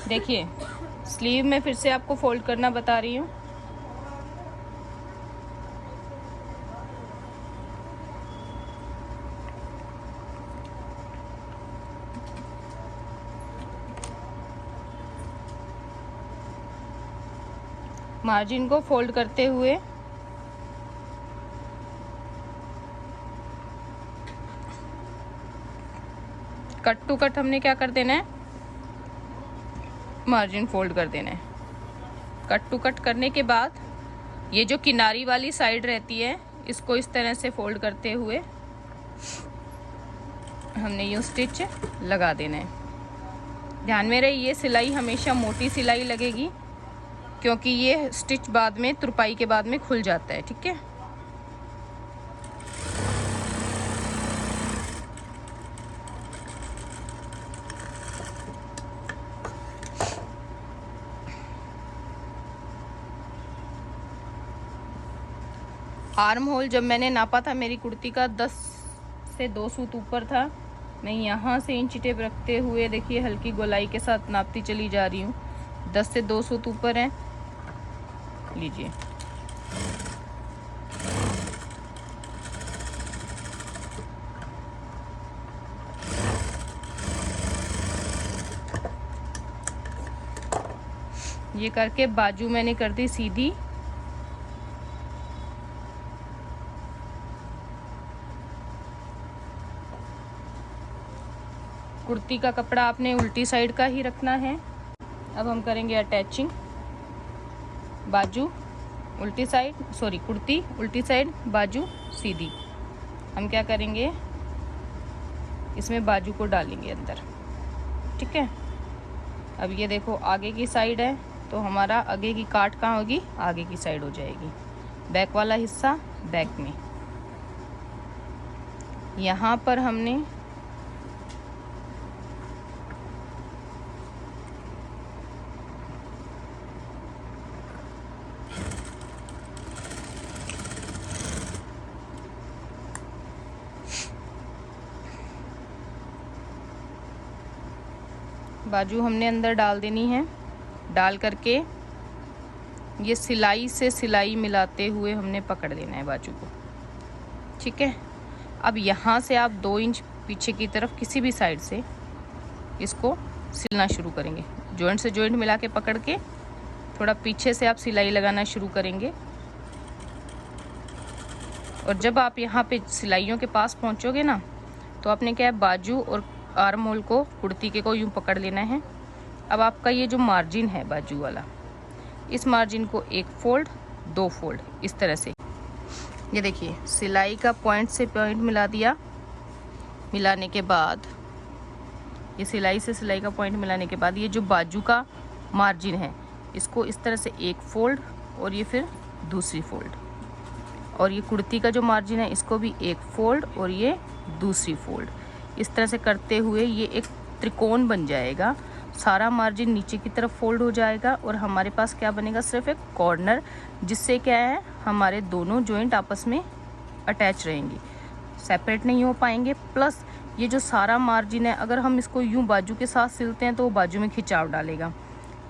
देखिए स्लीव में फिर से आपको फोल्ड करना बता रही हूँ। मार्जिन को फोल्ड करते हुए कट टू कट हमने क्या कर देना है, मार्जिन फोल्ड कर देना है। कट टू कट करने के बाद ये जो किनारी वाली साइड रहती है इसको इस तरह से फोल्ड करते हुए हमने यूँ स्टिच लगा देना है। ध्यान में रहे ये सिलाई हमेशा मोटी सिलाई लगेगी, क्योंकि ये स्टिच बाद में तुरपाई के बाद में खुल जाता है। ठीक है, आर्म होल जब मैंने नापा था मेरी कुर्ती का 10 से 2 सूत ऊपर था। मैं यहाँ से इंची टेप रखते हुए देखिए हल्की गोलाई के साथ नापती चली जा रही हूँ। 10 से 2 सूत ऊपर है, लीजिए। ये करके बाजू मैंने कर दी सीधी। कुर्ती का कपड़ा आपने उल्टी साइड का ही रखना है। अब हम करेंगे अटैचिंग। बाजू उल्टी साइड, सॉरी कुर्ती उल्टी साइड, बाजू सीधी। हम क्या करेंगे, इसमें बाजू को डालेंगे अंदर। ठीक है, अब ये देखो आगे की साइड है तो हमारा आगे की काट कहाँ होगी, आगे की साइड हो जाएगी। बैक वाला हिस्सा बैक में। यहाँ पर हमने बाजू हमने अंदर डाल देनी है। डाल करके ये सिलाई से सिलाई मिलाते हुए हमने पकड़ लेना है बाजू को। ठीक है, अब यहाँ से आप 2 इंच पीछे की तरफ किसी भी साइड से इसको सिलना शुरू करेंगे। जॉइंट से जॉइंट मिला के पकड़ के थोड़ा पीछे से आप सिलाई लगाना शुरू करेंगे। और जब आप यहाँ पे सिलाइयों के पास पहुँचोगे ना, तो आपने क्या है, बाजू और आर्म होल को कुर्ती के को यूँ पकड़ लेना है। अब आपका ये जो मार्जिन है बाजू वाला, इस मार्जिन को 1 फोल्ड 2 फोल्ड इस तरह से, ये देखिए सिलाई का पॉइंट से पॉइंट मिला दिया। मिलाने के बाद ये सिलाई से सिलाई का पॉइंट मिलाने के बाद ये जो बाजू का मार्जिन है इसको इस तरह से 1 फोल्ड और ये फिर दूसरी फोल्ड। और ये कुर्ती का जो मार्जिन है इसको भी 1 फोल्ड और ये दूसरी फोल्ड। इस तरह से करते हुए ये एक त्रिकोण बन जाएगा। सारा मार्जिन नीचे की तरफ फोल्ड हो जाएगा और हमारे पास क्या बनेगा, सिर्फ एक कॉर्नर, जिससे क्या है हमारे दोनों जॉइंट आपस में अटैच रहेंगे, सेपरेट नहीं हो पाएंगे। प्लस ये जो सारा मार्जिन है अगर हम इसको यूं बाजू के साथ सिलते हैं तो वो बाजू में खिंचाव डालेगा।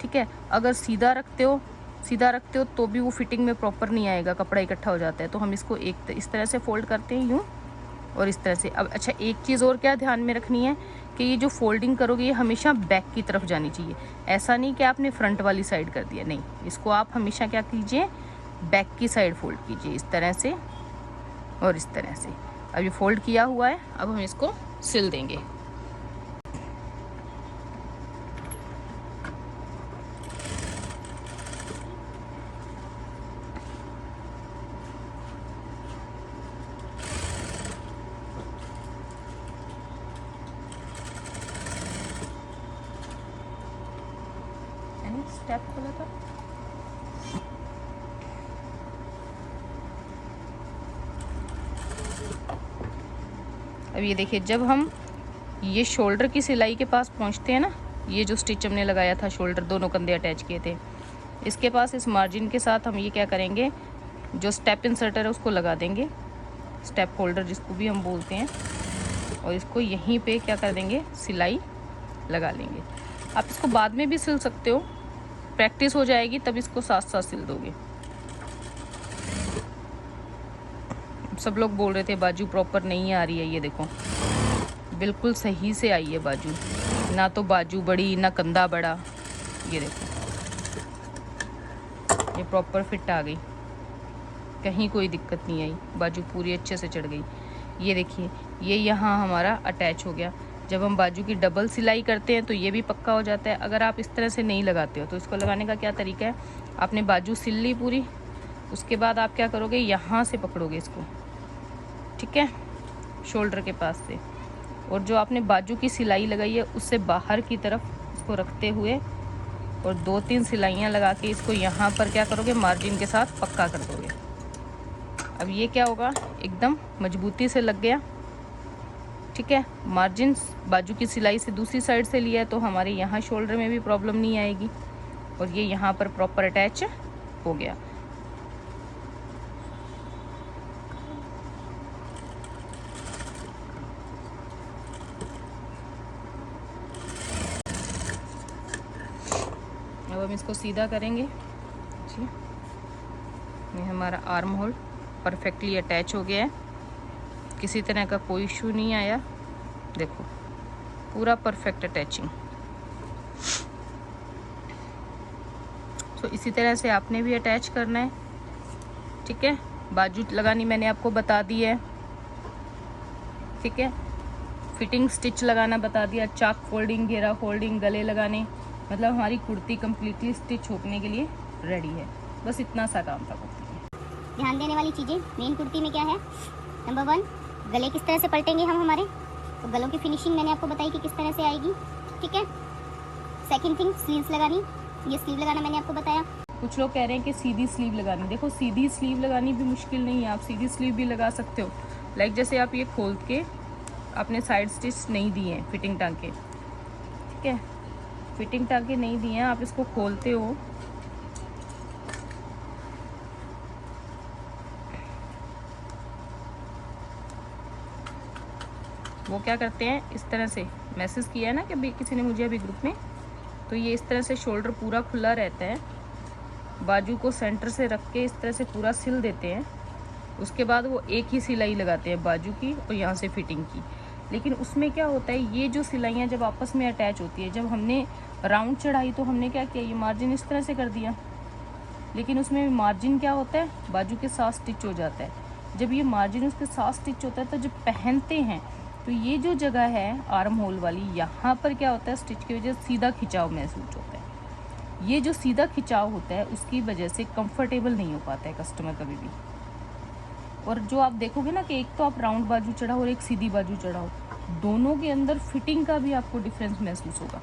ठीक है, अगर सीधा रखते हो तो भी वो फिटिंग में प्रॉपर नहीं आएगा, कपड़ा इकट्ठा हो जाता है। तो हम इसको एक इस तरह से फोल्ड करते हैं यूँ और इस तरह से। अब अच्छा, एक चीज़ और क्या ध्यान में रखनी है कि ये जो फोल्डिंग करोगे ये हमेशा बैक की तरफ जानी चाहिए। ऐसा नहीं कि आपने फ्रंट वाली साइड कर दिया, नहीं, इसको आप हमेशा क्या कीजिए, बैक की साइड फोल्ड कीजिए इस तरह से और इस तरह से। अब ये फोल्ड किया हुआ है, अब हम इसको सिल देंगे। स्टेप खोला था, अब ये देखिए जब हम ये शोल्डर की सिलाई के पास पहुंचते हैं ना, ये जो स्टिच हमने लगाया था, शोल्डर दोनों कंधे अटैच किए थे, इसके पास इस मार्जिन के साथ हम ये क्या करेंगे, जो स्टेप इंसर्टर है उसको लगा देंगे, स्टेप होल्डर जिसको भी हम बोलते हैं, और इसको यहीं पे क्या कर देंगे, सिलाई लगा लेंगे। आप इसको बाद में भी सिल सकते हो, प्रैक्टिस हो जाएगी तब इसको साथ साथ सिल दोगे। सब लोग बोल रहे थे बाजू प्रॉपर नहीं आ रही है, ये देखो बिल्कुल सही से आई है बाजू, ना तो बाजू बड़ी ना कंधा बड़ा। ये देखो ये प्रॉपर फिट आ गई, कहीं कोई दिक्कत नहीं आई, बाजू पूरी अच्छे से चढ़ गई। ये देखिए ये यहाँ हमारा अटैच हो गया। जब हम बाजू की डबल सिलाई करते हैं तो ये भी पक्का हो जाता है। अगर आप इस तरह से नहीं लगाते हो तो इसको लगाने का क्या तरीका है, आपने बाजू सिल ली पूरी, उसके बाद आप क्या करोगे, यहाँ से पकड़ोगे इसको, ठीक है, शोल्डर के पास से, और जो आपने बाजू की सिलाई लगाई है उससे बाहर की तरफ इसको रखते हुए और 2-3 सिलाइयाँ लगा के इसको यहाँ पर क्या करोगे, मार्जिन के साथ पक्का कर दोगे। अब ये क्या होगा, एकदम मजबूती से लग गया, ठीक है। मार्जिन बाजू की सिलाई से दूसरी साइड से लिया है तो हमारे यहाँ शोल्डर में भी प्रॉब्लम नहीं आएगी, और ये यहाँ पर प्रॉपर अटैच हो गया। अब हम इसको सीधा करेंगे जी। ये हमारा आर्म होल परफेक्टली अटैच हो गया है, किसी तरह का कोई इशू नहीं आया, देखो पूरा परफेक्ट अटैचिंग। तो इसी तरह से आपने भी अटैच करना है, ठीक है। बाजू लगानी मैंने आपको बता दी है, ठीक है। फिटिंग स्टिच लगाना बता दिया, चाक फोल्डिंग, घेरा फोल्डिंग, गले लगाने, मतलब हमारी कुर्ती कम्प्लीटली स्टिच होने के लिए रेडी है। बस इतना सा काम था कुर्ती में। ध्यान देने वाली चीज़ें मेन कुर्ती में क्या है, नंबर 1 गले किस तरह से पलटेंगे हम हमारे, तो गलों की फिनिशिंग मैंने आपको बताई कि किस तरह से आएगी, ठीक है। सेकंड थिंग स्लीव्स लगानी, ये स्लीव लगाना मैंने आपको बताया। कुछ लोग कह रहे हैं कि सीधी स्लीव लगानी, देखो सीधी स्लीव लगानी भी मुश्किल नहीं है, आप सीधी स्लीव भी लगा सकते हो। लाइक जैसे आप ये खोल के आपने साइड स्टिच नहीं दिए हैं, फिटिंग टांके, ठीक है, फिटिंग टांके नहीं दिए हैं, आप इसको खोलते हो, वो क्या करते हैं इस तरह से, मैसेज किया है ना कि किसी ने मुझे अभी ग्रुप में, तो ये इस तरह से शोल्डर पूरा खुला रहता है, बाजू को सेंटर से रख के इस तरह से पूरा सिल देते हैं, उसके बाद वो एक ही सिलाई लगाते हैं बाजू की और यहाँ से फिटिंग की। लेकिन उसमें क्या होता है, ये जो सिलाइयाँ जब आपस में अटैच होती है, जब हमने राउंड चढ़ाई तो हमने क्या किया, ये मार्जिन इस तरह से कर दिया, लेकिन उसमें मार्जिन क्या होता है, बाजू के साथ स्टिच हो जाता है। जब ये मार्जिन उसके साथ स्टिच होता है तो जब पहनते हैं तो ये जो जगह है आर्म होल वाली, यहाँ पर क्या होता है, स्टिच की वजह से सीधा खिंचाव महसूस होता है। ये जो सीधा खिंचाव होता है उसकी वजह से कंफर्टेबल नहीं हो पाता है कस्टमर कभी भी। और जो आप देखोगे ना कि एक तो आप राउंड बाजू चढ़ाओ और एक सीधी बाजू चढ़ाओ, दोनों के अंदर फिटिंग का भी आपको डिफरेंस महसूस होगा।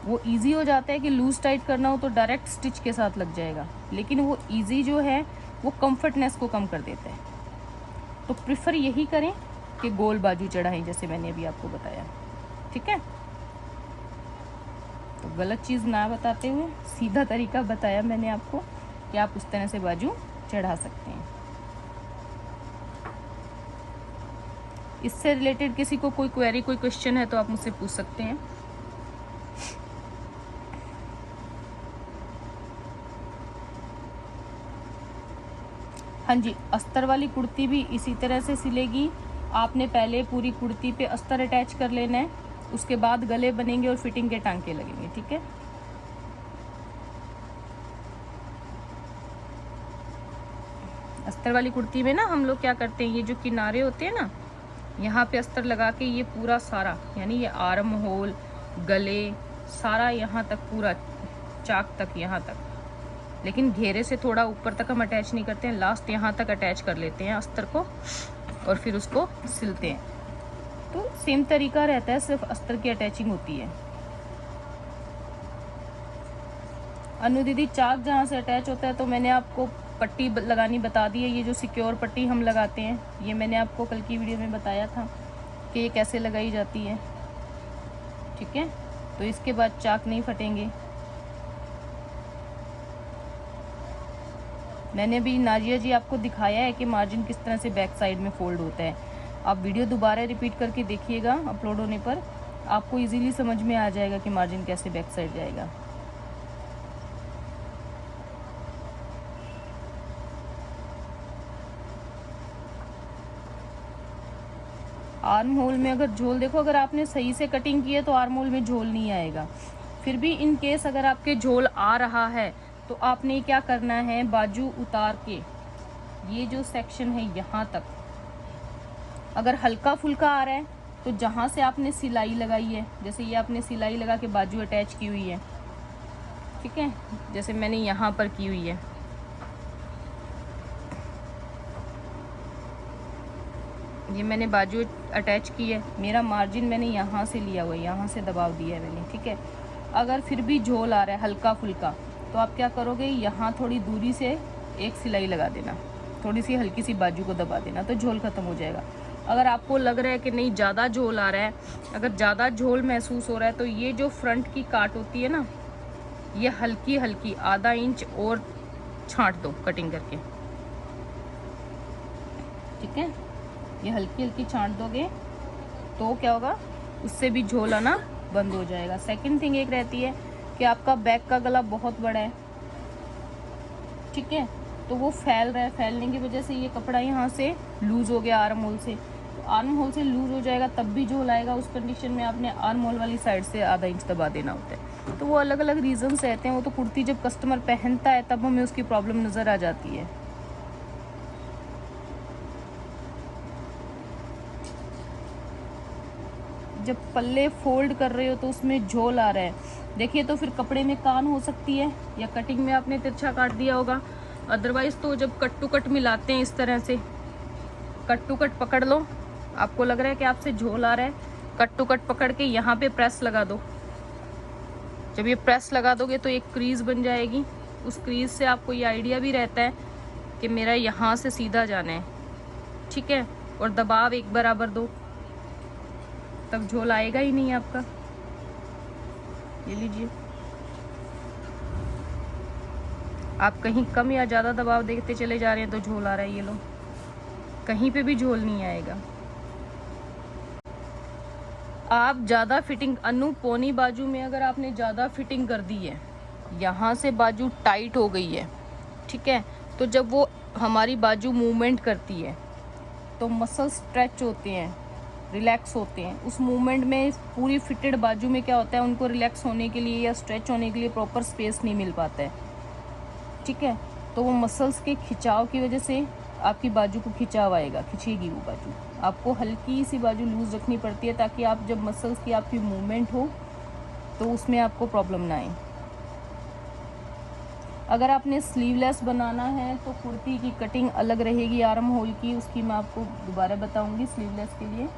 वो इजी हो जाता है कि लूज टाइट करना हो तो डायरेक्ट स्टिच के साथ लग जाएगा, लेकिन वो इजी जो है वो कंफर्टनेस को कम कर देता है। तो प्रिफर यही करें कि गोल बाजू चढ़ाएं, जैसे मैंने अभी आपको बताया, ठीक है। तो गलत चीज़ ना बताते हुए सीधा तरीका बताया मैंने आपको कि आप उस तरह से बाजू चढ़ा सकते हैं। इससे रिलेटेड किसी को कोई क्वेरी, कोई क्वेश्चन है तो आप मुझसे पूछ सकते हैं। हाँ जी, अस्तर वाली कुर्ती भी इसी तरह से सिलेगी। आपने पहले पूरी कुर्ती पे अस्तर अटैच कर लेना है, उसके बाद गले बनेंगे और फिटिंग के टांके लगेंगे, ठीक है। अस्तर वाली कुर्ती में ना हम लोग क्या करते हैं, ये जो किनारे होते हैं ना, यहाँ पे अस्तर लगा के ये पूरा सारा, यानी ये आर्म होल, गले, सारा यहाँ तक, पूरा चाक तक, यहाँ तक, लेकिन घेरे से थोड़ा ऊपर तक हम अटैच नहीं करते हैं, लास्ट यहाँ तक अटैच कर लेते हैं अस्तर को और फिर उसको सिलते हैं। तो सेम तरीका रहता है, सिर्फ अस्तर की अटैचिंग होती है। अनु दीदी, चाक जहाँ से अटैच होता है तो मैंने आपको पट्टी लगानी बता दी है, ये जो सिक्योर पट्टी हम लगाते हैं, ये मैंने आपको कल की वीडियो में बताया था कि ये कैसे लगाई जाती है, ठीक है। तो इसके बाद चाक नहीं फटेंगे। मैंने भी नाजिया जी आपको दिखाया है कि मार्जिन किस तरह से बैक साइड में फोल्ड होता है। आप वीडियो दोबारा रिपीट करके देखिएगा अपलोड होने पर, आपको इजीली समझ में आ जाएगा कि मार्जिन कैसे बैक साइड जाएगा। आर्म होल में अगर झोल देखो, अगर आपने सही से कटिंग की है तो आर्म होल में झोल नहीं आएगा। फिर भी इन केस अगर आपके झोल आ रहा है तो आपने क्या करना है, बाजू उतार के ये जो सेक्शन है यहाँ तक, अगर हल्का फुल्का आ रहा है तो जहाँ से आपने सिलाई लगाई है, जैसे ये आपने सिलाई लगा के बाजू अटैच की हुई है, ठीक है, जैसे मैंने यहाँ पर की हुई है, ये मैंने बाजू अटैच की है, मेरा मार्जिन मैंने यहाँ से लिया हुआ है, यहाँ से दबाव दिया है मैंने, ठीक है। अगर फिर भी झोल आ रहा है हल्का फुल्का तो आप क्या करोगे, यहाँ थोड़ी दूरी से एक सिलाई लगा देना, थोड़ी सी हल्की सी बाजू को दबा देना, तो झोल ख़त्म हो जाएगा। अगर आपको लग रहा है कि नहीं ज़्यादा झोल आ रहा है, अगर ज़्यादा झोल महसूस हो रहा है तो ये जो फ्रंट की काट होती है ना, ये हल्की हल्की आधा इंच और छांट दो कटिंग करके, ठीक है। ये हल्की हल्की छांट दोगे तो क्या होगा, उससे भी झोल आना बंद हो जाएगा। सेकंड थिंग एक रहती है कि आपका बैक का गला बहुत बड़ा है, ठीक है, तो वो फैल रहा है, फैलने की वजह से ये कपड़ा यहाँ से लूज़ हो गया आर्म होल से, तो आर्म होल से लूज़ हो जाएगा तब भी झोल आएगा। उस कंडीशन में आपने आर्म होल वाली साइड से आधा इंच दबा देना होता है। तो वो अलग अलग रीजंस रहते हैं, वो तो कुर्ती जब कस्टमर पहनता है तब हमें उसकी प्रॉब्लम नज़र आ जाती है। जब पल्ले फोल्ड कर रहे हो तो उसमें झोल आ रहा है, देखिए, तो फिर कपड़े में कान हो सकती है, या कटिंग में आपने तिरछा काट दिया होगा। अदरवाइज़ तो जब कट टू कट मिलाते हैं इस तरह से, कट टू कट पकड़ लो, आपको लग रहा है कि आपसे झोल आ रहा है, कट टू कट पकड़ के यहाँ पे प्रेस लगा दो। जब ये प्रेस लगा दोगे तो एक क्रीज बन जाएगी, उस क्रीज से आपको ये आइडिया भी रहता है कि मेरा यहाँ से सीधा जाना है, ठीक है, और दबाव एक बराबर दो, तब झोल आएगा ही नहीं आपका। ये लीजिए, आप कहीं कम या ज़्यादा दबाव देते चले जा रहे हैं तो झोल आ रहा है, ये लो, कहीं पे भी झोल नहीं आएगा। आप ज़्यादा फिटिंग, अनु पोनी बाजू में अगर आपने ज़्यादा फिटिंग कर दी है, यहाँ से बाजू टाइट हो गई है, ठीक है, तो जब वो हमारी बाजू मूवमेंट करती है तो मसल स्ट्रेच होते हैं, रिलैक्स होते हैं। उस मूवमेंट में पूरी फिटेड बाजू में क्या होता है, उनको रिलैक्स होने के लिए या स्ट्रेच होने के लिए प्रॉपर स्पेस नहीं मिल पाता है, ठीक है, तो वो मसल्स के खिंचाव की वजह से आपकी बाजू को खिंचाव आएगा, खिंचेगी वो बाजू। आपको हल्की सी बाजू लूज़ रखनी पड़ती है ताकि आप जब मसल्स की आपकी मूवमेंट हो तो उसमें आपको प्रॉब्लम ना आए। अगर आपने स्लीवलेस बनाना है तो कुर्ती की कटिंग अलग रहेगी आर्म होल की, उसकी मैं आपको दोबारा बताऊंगी स्लीवलेस के लिए,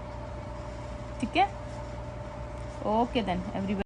ठीक है। Okay then everyone.